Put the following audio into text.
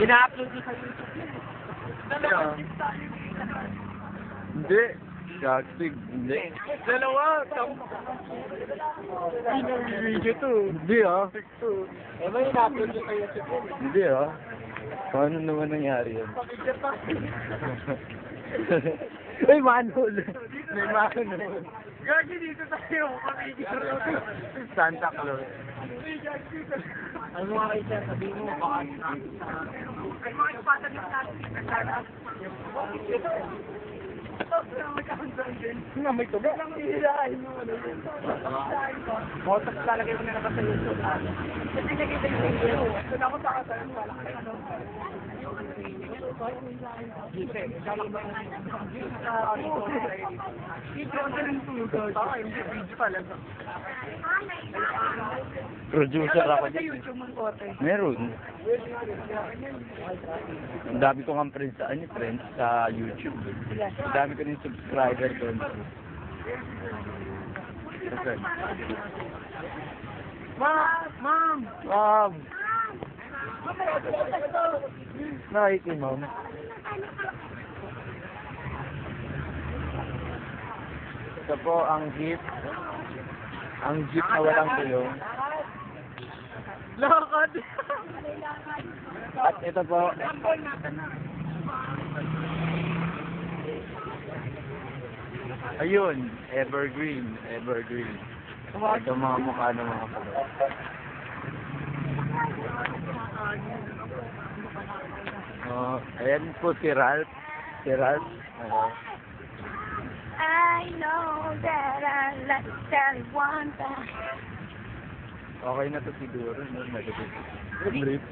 Ina-upload ko sa YouTube yun. Dalawa clip tayo. Hindi. Gagsig. Hindi. Dalawa. Video to. Hindi ah. Eh, may ina-upload ko sa YouTube yun. Hindi ah. Paano naman nangyari yan? Pakicture pa. Ay, manhole. May manhole. Gagi dito tayo. Pakicture. Santa Claus. Ano mga kayo, sabihin mo, baka ay mga ipatan yung natin. May tubo. Hihilahin mo. Motos lalagay mo na naman sa YouTube. Kasi nakita yung video. Kung ako sa kasal, wala ka ano. Producer ako dito. Meron. Ang dami ko nga friends sa, friends sa YouTube. Ang dami ko ng subscriber doon. Okay. Ma'am! Ma'am! Nakikimam. Ito po ang jeep. Ang jeep na walang tulong. Lakad! At ito po. Ayun, evergreen. Evergreen. Ito mga mukha ng mga pala. Ayan po si Ralph. Si Ralph. I know that I like that one time. Okay na to siguro. No? Brief.